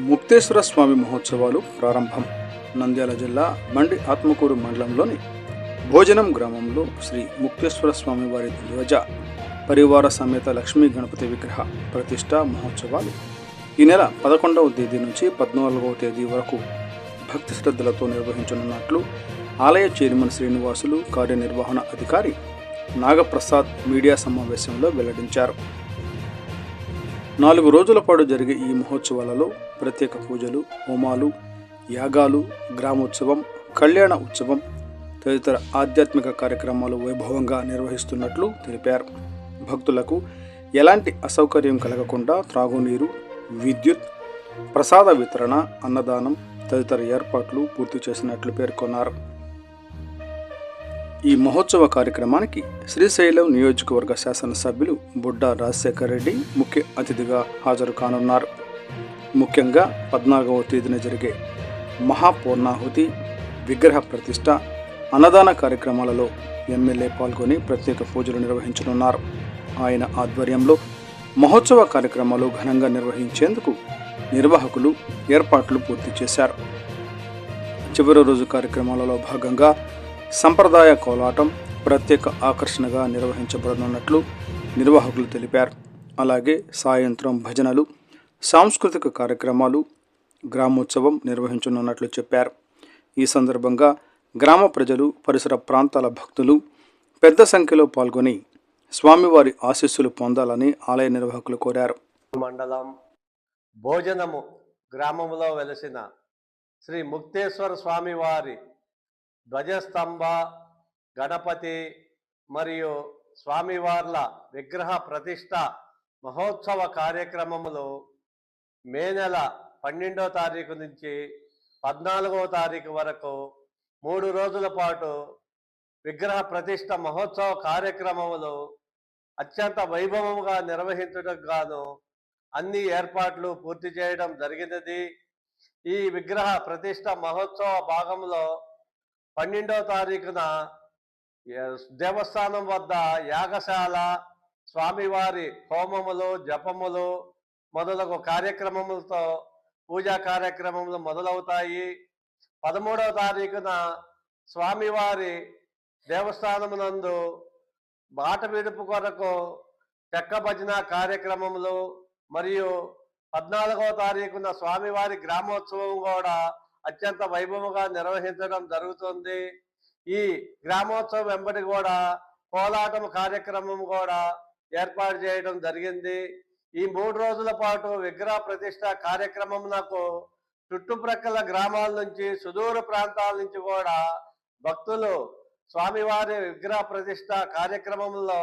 ముక్తేశ్వర స్వామి మహోత్సవాలు ప్రారంభం. నంద్యాల జిల్లా బండి ఆత్మకూరు మండలంలోని భోజనం గ్రామంలో శ్రీ ముక్తేశ్వర స్వామి వారి ధ్వజ పరివార సమేత లక్ష్మీ గణపతి విగ్రహ ప్రతిష్ట మహోత్సవాలు ఈ నెల 11వ తేదీ నుంచి 14వ తేదీ వరకు భక్తి శ్రద్ధలతో నిర్వహించనున్నట్లు ఆలయ చైర్మన్ శ్రీనివాసులు, కార్యనిర్వహణ అధికారి నాగప్రసాద్ మీడియా సమావేశంలో వెల్లడించారు. 4 రోజుల పాటు జరిగే ఈ మహోత్సవాలలో ప్రత్యేక పూజలు, హోమాలు, యాగాలు, గ్రామోత్సవం, కళ్యాణ ఉత్సవం తదితర ఆధ్యాత్మిక కార్యక్రమాలు వైభవంగా నిర్వహిస్తున్నట్లు తెలిపారు. భక్తులకు ఎలాంటి అసౌకర్యం కలగకుండా త్రాగునీరు, విద్యుత్, ప్రసాద వితరణ, అన్నదానం తదితర ఏర్పాట్లు పూర్తి చేసినట్లు పేర్కొన్నారు. ఈ మహోత్సవ కార్యక్రమానికి శ్రీశైలం నియోజకవర్గ శాసనసభ్యులు బుడ్డా రాజశేఖర్ రెడ్డి ముఖ్య అతిథిగా హాజరు కానున్నారు. ముఖ్యంగా 14వ తేదీన జరిగే మహాపూర్ణాహుతి, విగ్రహ ప్రతిష్ట, అన్నదాన కార్యక్రమాలలో ఎమ్మెల్యే పాల్గొని ప్రత్యేక పూజలు నిర్వహించనున్నారు. ఆయన ఆధ్వర్యంలో మహోత్సవ కార్యక్రమాలు ఘనంగా నిర్వహించేందుకు నిర్వాహకులు ఏర్పాట్లు పూర్తి చేశారు. చివరి రోజు కార్యక్రమాలలో భాగంగా సంప్రదాయ కోలాటం ప్రత్యేక ఆకర్షణగా నిర్వహించబడనున్నట్లు నిర్వాహకులు తెలిపారు. అలాగే సాయంత్రం భజనలు, సాంస్కృతిక కార్యక్రమాలు, గ్రామోత్సవం నిర్వహించనున్నట్లు చెప్పారు. ఈ సందర్భంగా గ్రామ ప్రజలు, పరిసర ప్రాంతాల భక్తులు పెద్ద సంఖ్యలో పాల్గొని స్వామివారి ఆశీస్సులు పొందాలని ఆలయ నిర్వాహకులు కోరారు. మండలం భోజనము గ్రామంలో వెలసిన శ్రీ ముక్తేశ్వర స్వామివారి ధ్వజస్తంభ, గణపతి మరియు స్వామివార్ల విగ్రహ ప్రతిష్ట మహోత్సవ కార్యక్రమములు మే నెల 12వ తారీఖు నుంచి 14వ తారీఖు వరకు 3 రోజుల పాటు విగ్రహ ప్రతిష్ట మహోత్సవ కార్యక్రమములు అత్యంత వైభవముగా నిర్వహించడానికి గాను అన్ని ఏర్పాట్లు పూర్తి చేయడం జరిగినది. ఈ విగ్రహ ప్రతిష్ట మహోత్సవ భాగంలో 12వ తారీఖున దేవస్థానం వద్ద యాగశాల, స్వామివారి హోమములు, జపములు మొదలగు కార్యక్రమములతో పూజా కార్యక్రమములు మొదలవుతాయి. 13వ తారీఖున స్వామివారి దేవస్థానమునందు బాట విడుపు కొరకు చెక్క భజన కార్యక్రమములు మరియు 14వ తారీఖున స్వామివారి గ్రామోత్సవం కూడా అత్యంత వైభవంగా నిర్వహించడం జరుగుతుంది. ఈ గ్రామోత్సవం వెంబడి కూడా కోలాటం కార్యక్రమం కూడా ఏర్పాటు చేయడం జరిగింది. ఈ 3 రోజుల పాటు విగ్రహ ప్రతిష్ట కార్యక్రమం నాకు చుట్టుప్రక్కల గ్రామాల నుంచి, సుదూర ప్రాంతాల నుంచి కూడా భక్తులు స్వామివారి విగ్రహ ప్రతిష్ట కార్యక్రమంలో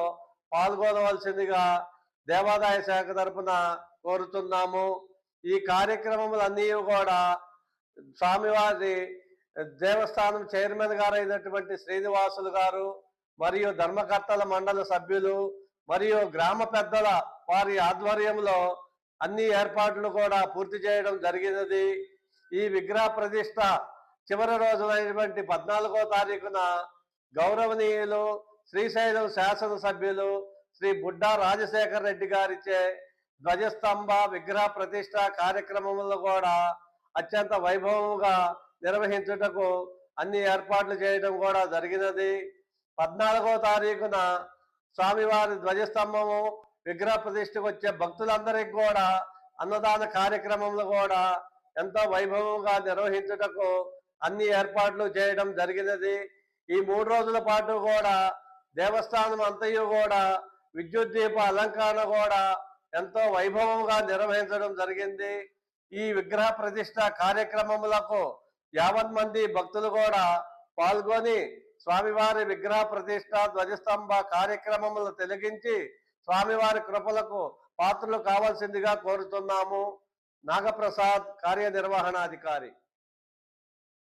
పాల్గొనవలసిందిగా దేవాదాయ శాఖ తరఫున కోరుతున్నాము. ఈ కార్యక్రమములన్నీ కూడా స్వామివారి దేవస్థానం చైర్మన్ గారు అయినటువంటి శ్రీనివాసులు గారు మరియు ధర్మకర్తల మండలి సభ్యులు మరియు గ్రామ పెద్దల వారి ఆధ్వర్యంలో అన్ని ఏర్పాట్లు కూడా పూర్తి చేయడం జరిగినది. ఈ విగ్రహ ప్రతిష్ట చివరి రోజులైనటువంటి 14వ తారీఖున గౌరవనీయులు శ్రీశైలం శాసనసభ్యులు శ్రీ బుడ్డా రాజశేఖర్ రెడ్డి గారిచే ధ్వజస్తంభ విగ్రహ ప్రతిష్ట కార్యక్రమంలో కూడా అత్యంత వైభవంగా నిర్వహించుటకు అన్ని ఏర్పాట్లు చేయడం కూడా జరిగినది. 14వ తారీఖున స్వామివారి ధ్వజస్తంభము విగ్రహ ప్రతిష్టకు వచ్చే భక్తులందరికీ కూడా అన్నదాన కార్యక్రమంలో కూడా ఎంతో వైభవంగా నిర్వహించుటకు అన్ని ఏర్పాట్లు చేయడం జరిగినది. ఈ 3 రోజుల పాటు కూడా దేవస్థానం అంతయు కూడా విద్యుత్ దీప అలంకరణ కూడా ఎంతో వైభవంగా నిర్వహించడం జరిగింది. ఈ విగ్రహ ప్రతిష్ట కార్యక్రమములకు 50 మంది భక్తులు కూడా పాల్గొని స్వామివారి విగ్రహ ప్రతిష్ట, ధ్వజస్తంభ కార్యక్రమములు తిలకించి స్వామివారి కృపలకు పాత్రలు కావాల్సిందిగా కోరుతున్నాము. నాగప్రసాద్, కార్యనిర్వహణాధికారి.